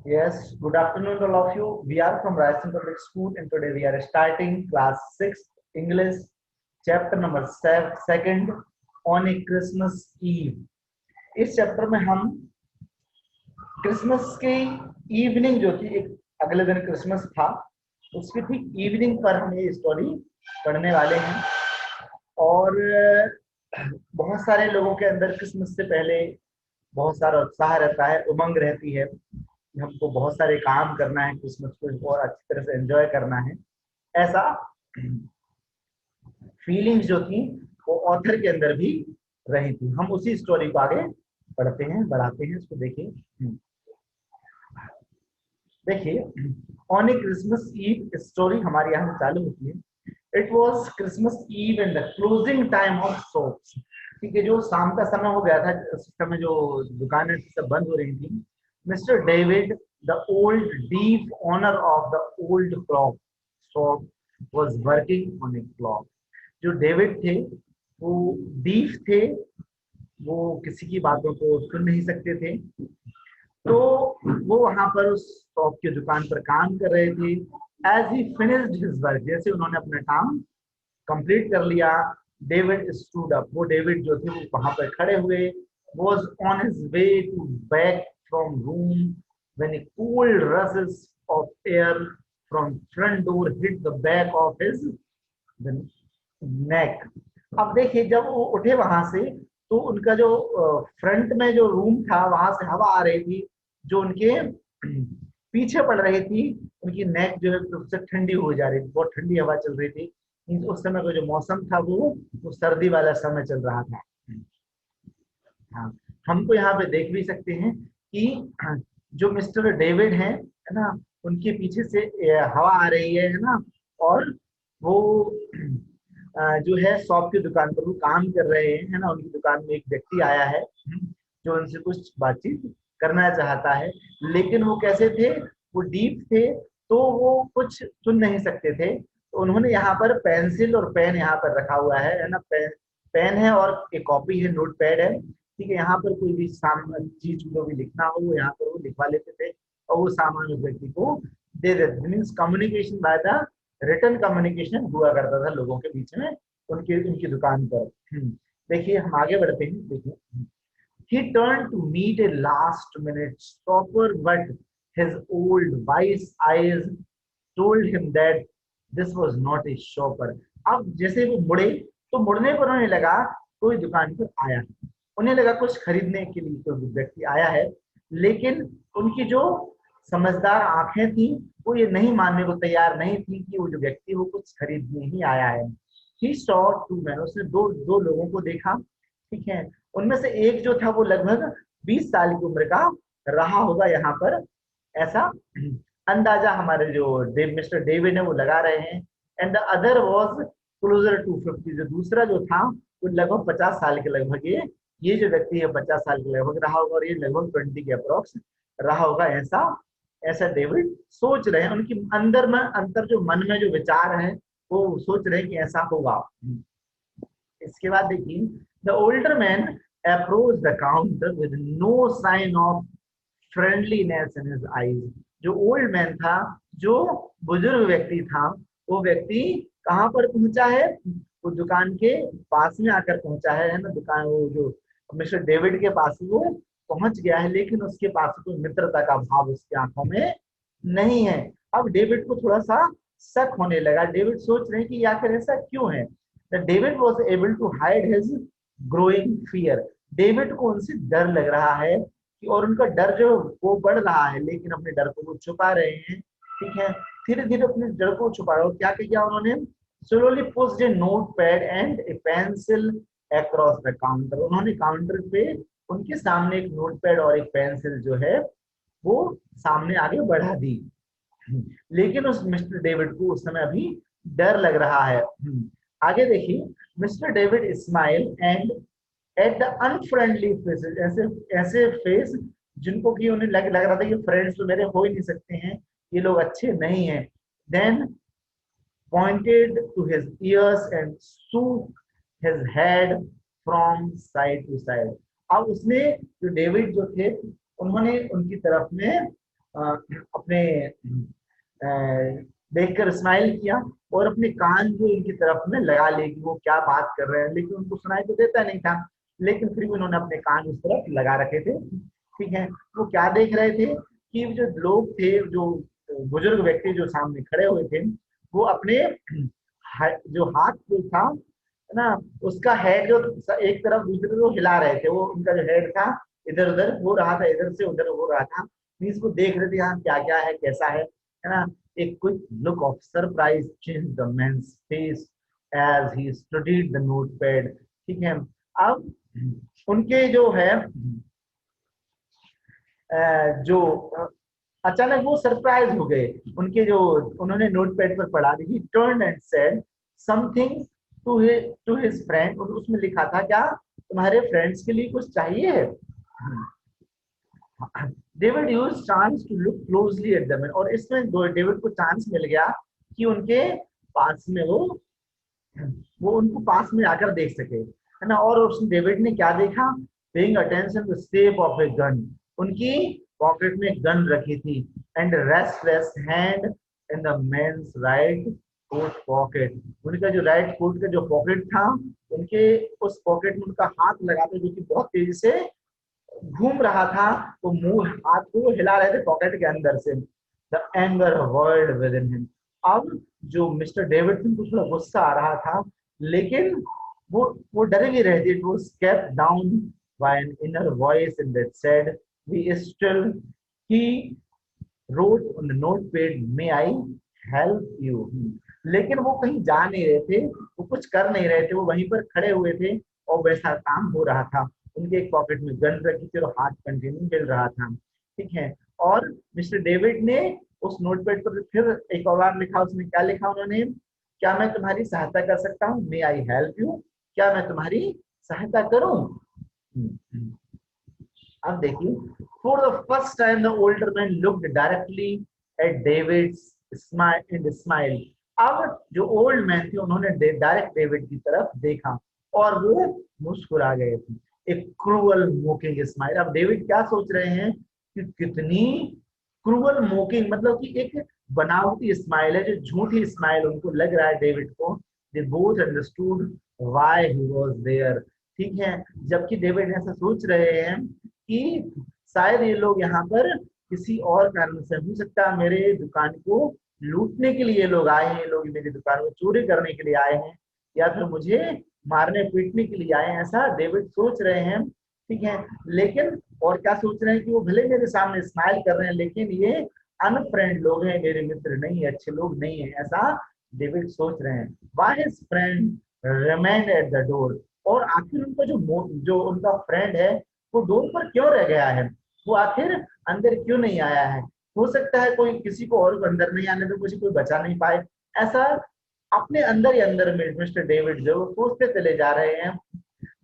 Yes, good afternoon to all of you. We are from Rajasthan Public School and today we are starting class 6 English chapter number 2 on a Christmas Eve. इस chapter में हम Christmas की evening जो थी, एक अगले दिन Christmas था, उसकी ठीक इवनिंग पर हम ये स्टोरी पढ़ने वाले हैं। और बहुत सारे लोगों के अंदर क्रिसमस से पहले बहुत सारा उत्साह रहता है, उमंग रहती है, हमको बहुत सारे काम करना है, क्रिसमस को और अच्छी तरह से एंजॉय करना है। ऐसा फीलिंग्स जो थी वो ऑथर के अंदर भी रही थी। हम उसी स्टोरी को आगे पढ़ते हैं, बढ़ाते हैं। इसको देखिए देखिए on a Christmas Eve story हमारे यहाँ चालू होती है। It was Christmas Eve and the closing time of shops. ठीक है, जो शाम का समय हो गया था, उस समय जो दुकानें सब बंद हो रही थी। Mister David the old deep owner of the old clock shop was working on a clock. जो डेविड थे वो डीप थे, वो किसी की बातों को सुन नहीं सकते थे, तो वो वहां पर उस शॉप की दुकान पर काम कर रहे थे। As he finished his work, जैसे उन्होंने अपना काम कंप्लीट कर लिया, डेविड स्टूड अप, वो डेविड जो थे वो वहां पर खड़े हुए। was on his way to back from room when a cold rushes of air from front door hit the back of his neck। अब देखिए, जब वो उठे वहां से तो उनका जो फ्रंट में जो रूम था वहां से हवा आ रही थी जो उनके पीछे पड़ रही थी। उनकी नेक जो है उससे ठंडी हो जा रही थी, बहुत ठंडी हवा चल रही थी। उस समय का जो मौसम था वो सर्दी वाला समय चल रहा था। हाँ, हमको यहाँ पे देख भी सकते हैं कि जो मिस्टर डेविड है ना, उनके पीछे से हवा आ रही है ना, और वो जो है शॉप की दुकान पर वो काम कर रहे हैं, है ना। उनकी दुकान में एक व्यक्ति आया है जो उनसे कुछ बातचीत करना चाहता है, लेकिन वो कैसे थे, वो डीप थे, तो वो कुछ सुन नहीं सकते थे। तो उन्होंने यहाँ पर पेंसिल और पेन यहाँ पर रखा हुआ है ना। पेन है और एक कॉपी है, नोट पैड है। ठीक है, यहाँ पर कोई भी सामान चीज जो भी लिखना हो वो यहाँ पर वो लिखवा लेते थे और वो सामान उस व्यक्ति को दे देते। Means communication by the return communication हुआ करता था लोगों के बीच में उनकी उनकी दुकान पर। देखिए हम आगे बढ़ते हैं। देखिए, he turned to meet a last minute stopper, but his old wise eyes told him that this was not a shopper। अब जैसे वो मुड़े तो मुड़ने पर उन्हें लगा कोई दुकान पर आया है, उन्हें लगा कुछ खरीदने के लिए कोई व्यक्ति आया है, लेकिन उनकी जो समझदार आंखें थी वो ये नहीं मानने को तैयार नहीं थी कि वो जो व्यक्ति वो कुछ खरीदने ही आया है। He saw two men, उसने दो दो लोगों को देखा। ठीक है, उनमें से एक जो था वो लगभग 20 साल की उम्र का रहा होगा यहाँ पर, ऐसा अंदाजा हमारे जो मिस्टर डेविड है वो लगा रहे हैं। And the other was closer to 50, जो दूसरा जो था वो लगभग 50 साल के लगभग, ये जो व्यक्ति है 50 साल के लगभग रहा होगा और ये लगभग 20 के अप्रोक्स रहा होगा, ऐसा ऐसा डेविड सोच रहे हैं। उनकी अंदर में अंतर जो मन में जो विचार है वो सोच रहे हैं कि ऐसा होगा। इसके बाद देखिए, the older man approach the counter with no sign of friendliness in his eyes. जो ओल्ड मैन था, जो बुजुर्ग व्यक्ति था, वो व्यक्ति कहाँ पर पहुंचा है, वो दुकान के पास में आकर पहुंचा है ना। दुकान वो जो मिस्टर डेविड के पास वो पहुंच गया है, लेकिन उसके पास कोई मित्रता का भाव उसकी आंखों में नहीं है। अब डेविड को थोड़ा सा शक होने लगा। डेविड सोच रहे हैं कि आखिर ऐसा क्यों है। David was able to hide his growing fear. David को उनसे डर लग रहा है कि, और उनका डर जो वो बढ़ रहा है, लेकिन अपने डर को वो छुपा रहे हैं। ठीक है, धीरे धीरे अपने डर को छुपा रहे हो। क्या किया उन्होंने, slowly pushed A note pad and A pencil across the counter. उन्होंने काउंटर पे उनके सामने एक नोट पैड और एक पेंसिल जो है वो सामने आगे बढ़ा दी। लेकिन उस मिस्टर डेविड को उस समय अभी डर लग रहा है। आगे देखिए, mister David smile and at the unfriendly faces, ऐसे ऐसे फेस जिनको कि उन्हें लग रहा था कि फ्रेंड्स तो मेरे हो ही नहीं सकते हैं, ये लोग अच्छे नहीं हैं। Then pointed to his ears and shook his head from side to side। अब उसने जो डेविड जो थे उन्होंने उनकी तरफ में अपने देखकर स्माइल किया और अपने कान जो इनकी तरफ में लगा लिए कि वो क्या बात कर रहे हैं, लेकिन उनको सुनाई तो देता नहीं था, लेकिन फिर भी उन्होंने अपने कान उस तरफ लगा रखे थे। ठीक है, वो क्या देख रहे थे कि जो लोग थे, जो बुजुर्ग व्यक्ति जो सामने खड़े हुए थे, वो अपने जो हाथ जो था है ना, उसका हेड जो एक तरफ दूसरी तरफ हिला रहे थे, वो उनका जो हेड था इधर उधर हो रहा था, इधर से उधर हो रहा था। मीन्स वो देख रहे थे यहाँ क्या क्या है, कैसा है ना। एक quick look of surprise change the man's face as he studied the notepad. ठीक है, अब उनके जो है जो अचानक वो सरप्राइज हो गए, उनके जो उन्होंने नोटपैड पर पढ़ा, he turn and said something to his friend, और उसमें लिखा था क्या, तुम्हारे फ्रेंड्स के लिए कुछ चाहिए। David use chance to look closely at them, और इसमें डेविड को चांस मिल गया कि उनके पास में वो उनको पास में आकर देख सके, है ना। और उसने डेविड ने क्या देखा, paying attention the shape of a gun, उनकी पॉकेट में गन रखी थी, and restless hand in the men's right coat pocket, उनका जो राइट कोट का जो पॉकेट था, उनके उस पॉकेट में उनका हाथ लगा था, जो कि बहुत तेजी से घूम रहा था, वो मुंह हाथ को हिला रहे थे पॉकेट के अंदर से। The anger world with in him, अब जो मिस्टर डेविडसन को थोड़ा गुस्सा आ रहा था, लेकिन वो डरे भी रहे थे। It was kept down by an inner voice in that said we still, he wrote on the notepad may I help you, लेकिन वो कहीं जा नहीं रहे थे, वो कुछ कर नहीं रहे थे, वो वहीं पर खड़े हुए थे और वैसा काम हो रहा था। उनके एक पॉकेट में गन रखी थी और हाथ कंटिन्यू हिल रहा था। ठीक है, और मिस्टर डेविड ने उस नोटपैड पर फिर एक और बार लिखा, उसमें क्या लिखा उन्होंने, क्या मैं तुम्हारी सहायता कर सकता हूँ, मे आई हेल्प यू, क्या मैं तुम्हारी सहायता करूं। अब देखिए, for the first time the older man looked directly at David's smile and smile, अब जो ओल्ड मैन थे उन्होंने डायरेक्ट डेविड की तरफ देखा और वो मुस्कुरा गए थे, एक क्रूअल मोकिंग स्माइल। अब डेविड क्या सोच रहे हैं कि कितनी क्रूअल मोकिंग, मतलब कि एक बनावटी स्माइल है, जो झूठी स्माइल उनको लग रहा है डेविड को। They both understood why he was there. ठीक है, जबकि डेविड ऐसा सोच रहे हैं कि शायद ये लोग यहाँ पर किसी और कारण से, हो सकता है मेरे दुकान को लूटने के लिए लोग आए हैं, लोग मेरी दुकान को चोरी करने के लिए आए हैं, या फिर मुझे मारने पीटने के लिए आए हैं, ऐसा डेविड सोच रहे हैं। ठीक है, लेकिन और क्या सोच रहे हैं कि वो भले मेरे सामने स्माइल कर रहे हैं, लेकिन ये अनफ्रेंड लोग हैं, मेरे मित्र नहीं है, अच्छे लोग नहीं है, ऐसा डेविड सोच रहे हैं। Why his friend remained at the door, और आखिर उनका जो उनका फ्रेंड है वो डोर पर क्यों रह गया है, वो आखिर अंदर क्यों नहीं आया है। हो सकता है कोई किसी को और अंदर नहीं आने तो मुझे कोई बचा नहीं पाए, ऐसा अपने अंदर ही अंदर में मिस्टर डेविड जो सोचते चले जा रहे हैं।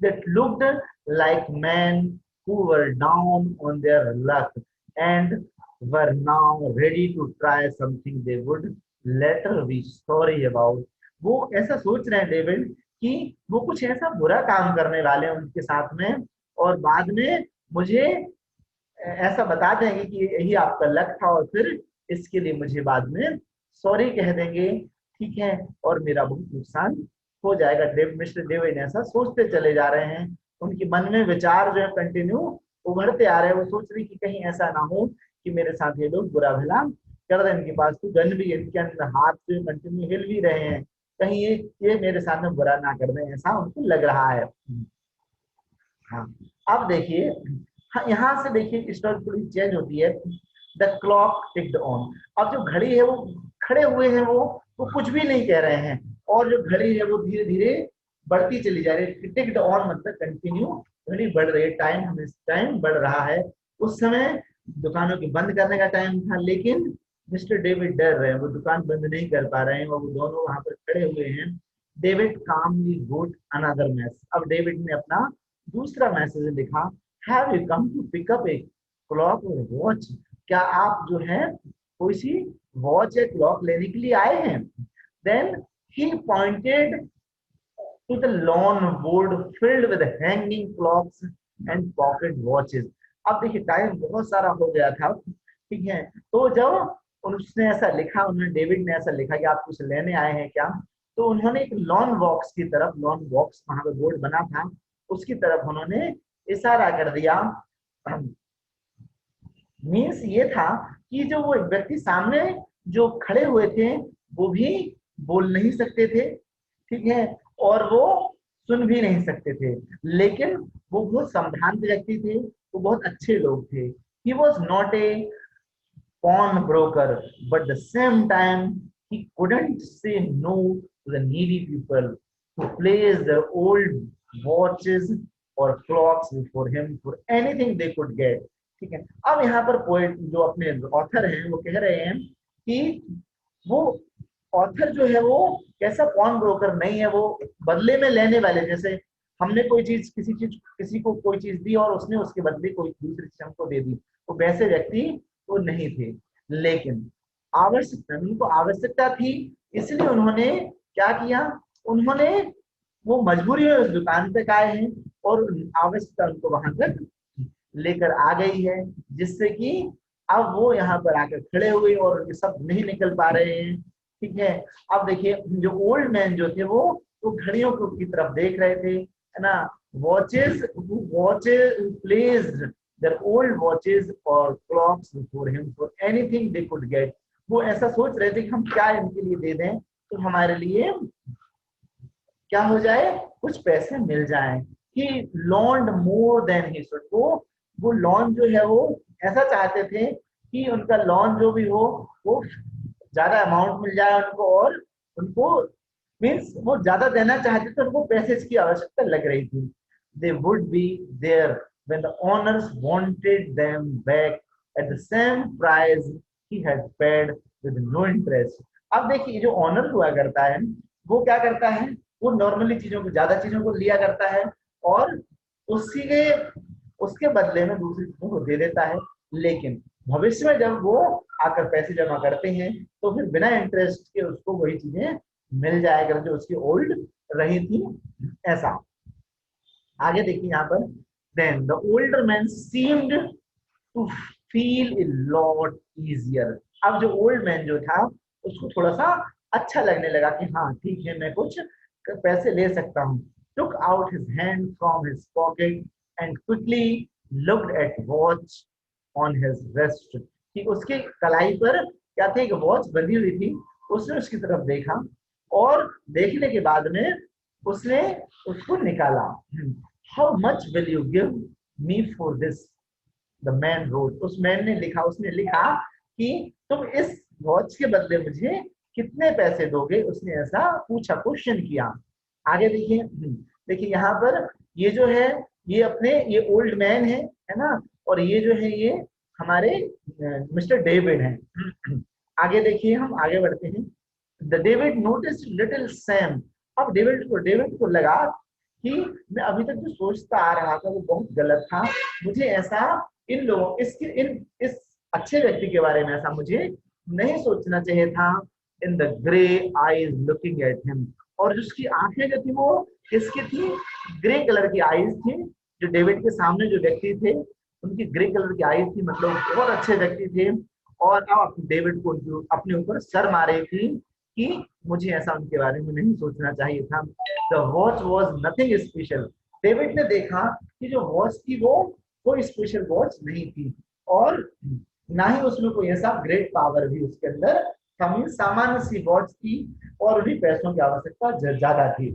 that looked like men who were down on their luck and were now ready to try something they would later be sorry about। वो ऐसा सोच रहे हैं डेविड कि वो कुछ ऐसा बुरा काम करने वाले हैं उनके साथ में, और बाद में मुझे ऐसा बता देंगे कि यही आपका लक था, और फिर इसके लिए मुझे बाद में सॉरी कह देंगे। ठीक है, और मेरा बहुत नुकसान हो जाएगा। मिस्टर डेविड ऐसा सोचते चले जा रहे हैं, उनके मन में विचार जो है कंटिन्यू उभरते आ रहे हैं। वो सोच रही कि कहीं ऐसा ना हो कि मेरे साथ ये लोग बुरा भला कर दें, इनके पास तो गन भी, इनके अंदर हाथ जो कंटिन्यू हिल भी रहे हैं, कहीं ये मेरे साथ में बुरा ना कर दें, ऐसा उनको लग रहा है। हाँ, अब देखिए, हाँ, यहाँ से देखिए स्टोरी थोड़ी चेंज होती है। द क्लॉक टिक्ड ऑन, अब जो घड़ी है वो खड़े हुए हैं, वो कुछ भी नहीं कह रहे हैं, और जो घड़ी है वो धीरे धीरे बढ़ती चली जा रही है। टिक्ड ऑन मतलब कंटिन्यू घड़ी बढ़ रही है, टाइम बढ़ रहा है। उस समय दुकानों के बंद करने का टाइम था, लेकिन मिस्टर डेविड डर रहे हैं, वो दुकान बंद नहीं कर पा रहे हैं, और वो दोनों वहां पर खड़े हुए हैं। David calmly wrote another message, अब डेविड ने अपना दूसरा मैसेज लिखा, have you come to pick up a clock or watch, क्या आप जो है कोई सी वॉच या क्लॉक लेने के लिए आए हैं। Then he pointed to the long board filled with hanging clocks and pocket watches. अब देखिए टाइम बहुत सारा हो गया था, ठीक है, तो जब उसने ऐसा लिखा, उन्होंने डेविड ने ऐसा लिखा कि आप कुछ लेने आए हैं क्या, तो उन्होंने एक लॉन बॉक्स की तरफ, लॉन बॉक्स वहां पे बोर्ड बना था, उसकी तरफ उन्होंने इशारा कर दिया। मीन्स ये था कि जो वो व्यक्ति सामने जो खड़े हुए थे वो भी बोल नहीं सकते थे, ठीक है, और वो सुन भी नहीं सकते थे, लेकिन वो बहुत संभ्रांत व्यक्ति थे, वो बहुत अच्छे लोग थे। He was not a pawnbroker, but the same time he couldn't say no to the needy people who placed their old watches or clocks before him for anything they could get. ठीक है, अब यहाँ पर poet जो अपने author हैं वो कह रहे हैं कि वो ऑथर जो है वो कैसा पॉन ब्रोकर नहीं है, वो बदले में लेने वाले, जैसे हमने कोई चीज किसी को कोई चीज दी और उसने उसके बदले कोई दूसरी चीज हमको दे दी, तो वैसे व्यक्ति वो नहीं थे। लेकिन आवश्यकता, उनको आवश्यकता थी, इसलिए उन्होंने क्या किया, उन्होंने वो मजबूरी में उस दुकान तक आए हैं और आवश्यकता उनको वहां तक लेकर आ गई है, जिससे कि अब वो यहाँ पर आकर खड़े हुए और सब नहीं निकल पा रहे हैं। ठीक है, अब देखिए जो ओल्ड मैन जो थे वो घड़ियों की तरफ देख रहे थे, है ना, watches placed their old watches or clocks before him for anything they could get। वो ऐसा सोच रहे थे कि हम क्या इनके लिए दे दें तो हमारे लिए क्या हो जाए, कुछ पैसे मिल जाएं। He loaned more than he should। वो लोन जो है वो ऐसा चाहते थे कि उनका लोन जो भी हो वो ज्यादा अमाउंट मिल जाए उनको, और उनको मीन्स वो ज्यादा देना चाहते थे, उनको पैसे की आवश्यकता लग रही थी। They would be there when the owners wanted them back at the same price he had paid with no interest। अब देखिए जो ऑनर हुआ करता है वो क्या करता है, वो नॉर्मली ज्यादा चीजों को लिया करता है और उसी के उसके बदले में दूसरी चीजों को दे देता है, लेकिन भविष्य में जब वो आकर पैसे जमा करते हैं तो फिर बिना इंटरेस्ट के उसको वही चीजें मिल जाएगा जो उसकी ओल्ड रही थी। ऐसा आगे देखिए यहाँ पर, then the older man seemed to feel a lot easier। अब जो ओल्ड मैन जो था उसको थोड़ा सा अच्छा लगने लगा कि हाँ ठीक है मैं कुछ पैसे ले सकता हूँ। took out his hand from his pocket and quickly looked at watch on his wrist। कि उसके कलाई पर क्या था, एक वॉच बंधी हुई थी, उसने उसकी तरफ देखा और देखने के बाद में उसने उसको निकाला। How much will you give me for this? The man wrote। उस मैन ने लिखा, उसने लिखा कि तुम इस वॉच के बदले मुझे कितने पैसे दोगे, उसने ऐसा पूछा, क्वेश्चन किया। आगे देखिए, देखिए यहाँ पर ये जो है ये ओल्ड मैन है ना, और ये जो है ये हमारे मिस्टर डेविड हैं। आगे देखिए, हम आगे बढ़ते हैं। The David notice little Sam. अब डेविड को लगा कि मैं अभी तक जो सोचता आ रहा था वो बहुत गलत था, मुझे ऐसा इन लोगों इस अच्छे व्यक्ति के बारे में ऐसा मुझे नहीं सोचना चाहिए था। In the grey eyes looking at him. और जिसकी आंखें जो थी वो किसकी थी, ग्रे कलर की आईज थी। जो डेविड के सामने जो व्यक्ति थे उनकी ग्रे कलर की आईज थी, मतलब बहुत अच्छे व्यक्ति थे, और अब डेविड को अपने ऊपर शर्म आ रही थी कि मुझे ऐसा उनके बारे में नहीं सोचना चाहिए था। The watch was nothing special. David ने देखा कि जो वॉच थी वो कोई स्पेशल वॉच नहीं थी, और ना ही उसमें कोई ऐसा ग्रेट पावर भी उसके अंदर था। सामान्य सी वॉच थी और उन्हीं पैसों की आवश्यकता ज्यादा थी।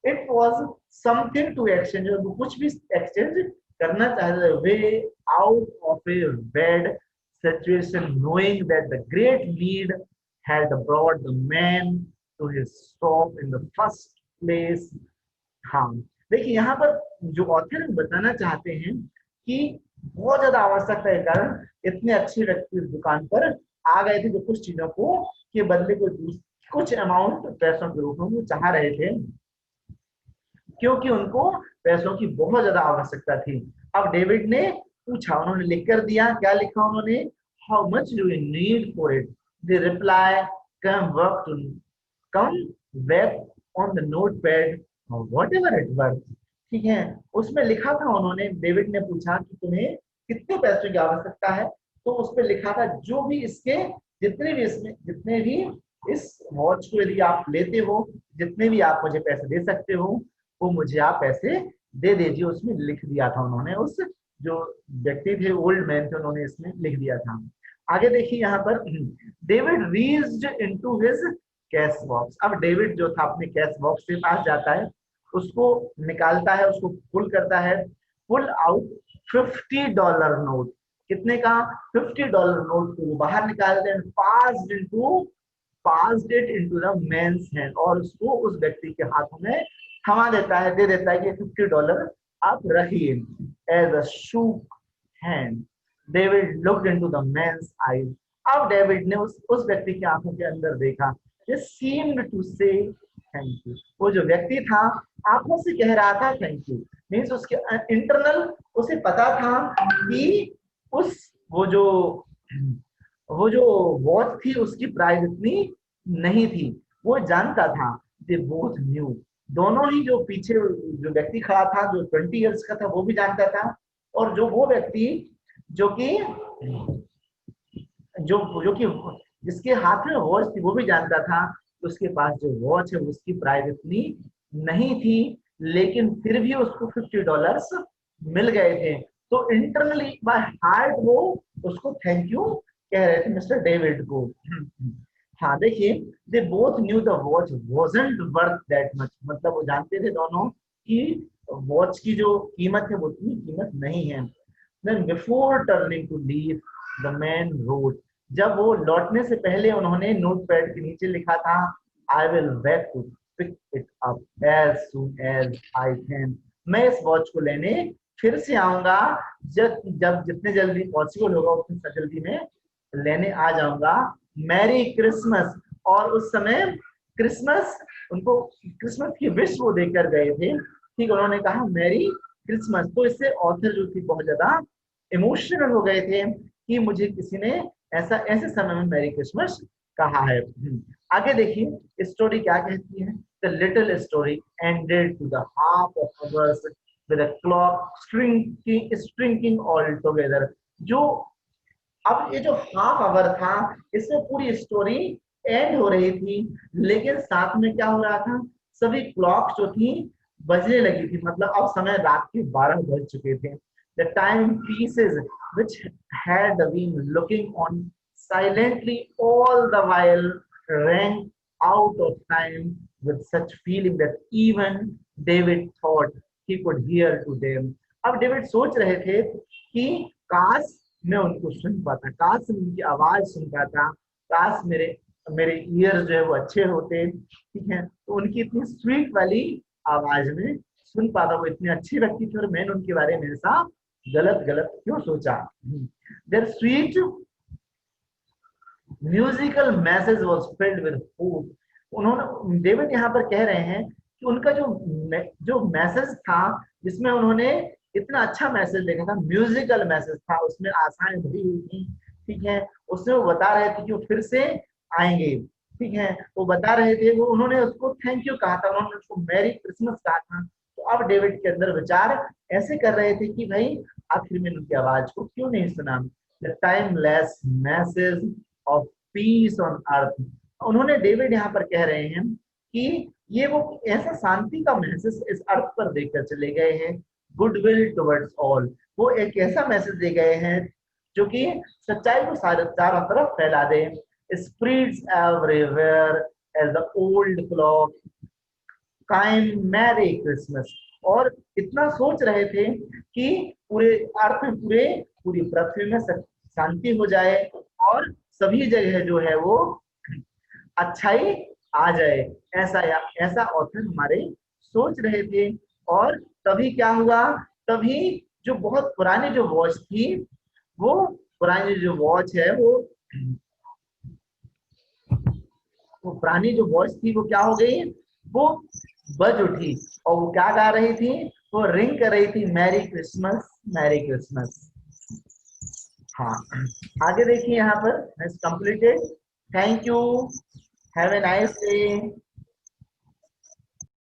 It was something to exchange. कुछ भी एक्सचेंज करना चाहते, way out of a bad situation knowing that the great need had brought the man to his stop in the first place। हाँ, देखिए यहाँ पर जो ऑथर बताना चाहते हैं कि बहुत ज्यादा आवश्यकता के कारण इतने अच्छे व्यक्ति इस दुकान पर आ गए थे जो कुछ चीजों को के बदले कुछ अमाउंट पैसों के रूप में वो चाह रहे थे, क्योंकि उनको पैसों की बहुत ज्यादा आवश्यकता थी। अब डेविड ने पूछा, उन्होंने लिख कर दिया, क्या लिखा उन्होंने, how much do you need for it. They reply, come back on the note pad what ever it worth. ठीक है, उसमें लिखा था उन्होंने, डेविड ने पूछा कि तुम्हें कितने पैसों की आवश्यकता है, तो उस पर लिखा था जो भी इसके जितने भी इस वॉच को यदि आप लेते हो, जितने भी आप मुझे पैसे दे सकते हो वो मुझे आप पैसे दे दीजिए, उसमें लिख दिया था उन्होंने। उस जो व्यक्ति थे, ओल्ड मैन थे, उन्होंने इसमें लिख दिया था। आगे देखिए यहाँ पर, David reached into his cash box. अब डेविड जो था अपने कैश बॉक्स के पास जाता है, उसको निकालता है, उसको पुल करता है, पुल आउट $50 नोट। कितने का? $50 नोट को बाहर निकालते हैं, passed it into the man's hand, और उसको उस व्यक्ति के हाथों में थमा देता है, दे देता है कि $50 आप रखिए। As a shook hand David looked into the man's eyes. अब डेविड ने उस व्यक्ति की आंखों के अंदर देखा। It seemed to say thank you। वो जो व्यक्ति था आंखों से कह रहा था थैंक यू, मीन्स उसके इंटरनल उसे पता था कि वो जो वॉच थी उसकी प्राइस इतनी नहीं थी, वो जानता था। दे बोथ न्यू, दोनों ही, जो पीछे जो व्यक्ति खड़ा था जो 20 इयर्स का था वो भी जानता था, और जो वो व्यक्ति जो कि जिसके हाथ में वॉच थी वो भी जानता था कि उसके पास जो वॉच है उसकी प्राइस इतनी नहीं थी, लेकिन फिर भी उसको $50 मिल गए थे। तो इंटरनली बाय हार्ट वो उसको थैंक यू कह रहे थे मिस्टर डेविड को। हाँ देखिए, they both new the watch wasn't worth that much, मतलब वो जानते थे दोनों कि वॉच की जो कीमत है वो उतनी कीमत नहीं है। Then before turning to leave the man wrote, जब वो लौटने से पहले उन्होंने नोटपैड के नीचे लिखा था, I will back to pick it up as soon as I can. मैं इस वॉच को लेने फिर से आऊंगा, जब जितने जल्दी पॉसिबल होगा उतनी जल्दी में लेने आ जाऊंगा। Mary Christmas. और उस समय क्रिसमस, उनको क्रिसमस की विश वो देकर गए थे, ठीक, उन्होंने कहा मैरी क्रिसमस। तो इससे ऑथर जो थी बहुत ज्यादा इमोशनल हो गए थे कि मुझे किसी ने ऐसे समय में मैरी क्रिसमस कहा है। आगे देखिए स्टोरी क्या कहती है। The little story ended to the half of hours with a clock striking all together. जो अब ये जो हाफ आवर था इसमें पूरी स्टोरी एंड हो रही थी, लेकिन साथ में क्या हो रहा था, सभी क्लॉक जो थी बजने लगी थी, मतलब अब समय रात के 12 बज चुके थे। The time pieces which had been looking on silently all the while rang out of time with such feeling that even David thought he could hear to them। अब डेविड सोच रहे थे कि काश मैं उनको सुन पाता, काश मैं उनकी आवाज सुन पाता, काश मेरे मेरे ईयर जो है वो अच्छे होते, ठीक है, तो उनकी इतनी स्वीट वाली आवाज में सुन पाता, वो इतने अच्छे व्यक्ति थे और मैंने उनके बारे में ऐसा गलत गलत क्यों सोचा। Their sweet musical message was filled with hope. उन्होंने, डेविड यहाँ पर कह रहे हैं कि उनका जो मैसेज था, जिसमें उन्होंने इतना अच्छा मैसेज लिखा था, म्यूजिकल मैसेज था, उसमें आशाएं भरी हुई थी, ठीक है, उसमें वो बता रहे थे कि वो फिर से आएंगे, ठीक है, वो बता रहे थे, वो उन्होंने उसको थैंक यू कहा था, उन्होंने उसको मैरी क्रिसमस कहा था। तो अब डेविड के अंदर विचार ऐसे कर रहे थे कि भाई आखिर में उनकी आवाज को क्यों नहीं सुना। The timeless message of peace on earth. उन्होंने, डेविड यहाँ पर कह रहे हैं कि ये वो ऐसा शांति का मैसेज इस अर्थ पर देकर चले गए हैं, गुडविल टुवर्ड्स ऑल। वो एक ऐसा मैसेज दे गए हैं जो कि सच्चाई को चारों तरफ फैला दे। Spreads everywhere as the old clock came merry Christmas. और इतना सोच रहे थे कि पूरे अर्थ में, पूरी पृथ्वी में शांति हो जाए और सभी जगह जो है वो अच्छाई आ जाए, ऐसा ऑथर हमारे सोच रहे थे। और तभी क्या हुआ, तभी जो बहुत पुरानी जो वॉच थी, वो पुरानी जो वॉच है वो पुरानी जो वॉच थी वो क्या हो गई, वो बज उठी, और वो क्या गा रही थी, वो रिंग कर रही थी, मैरी क्रिसमस मैरी क्रिसमस। हाँ, आगे देखिए यहाँ पर completed. Thank you, have a nice day.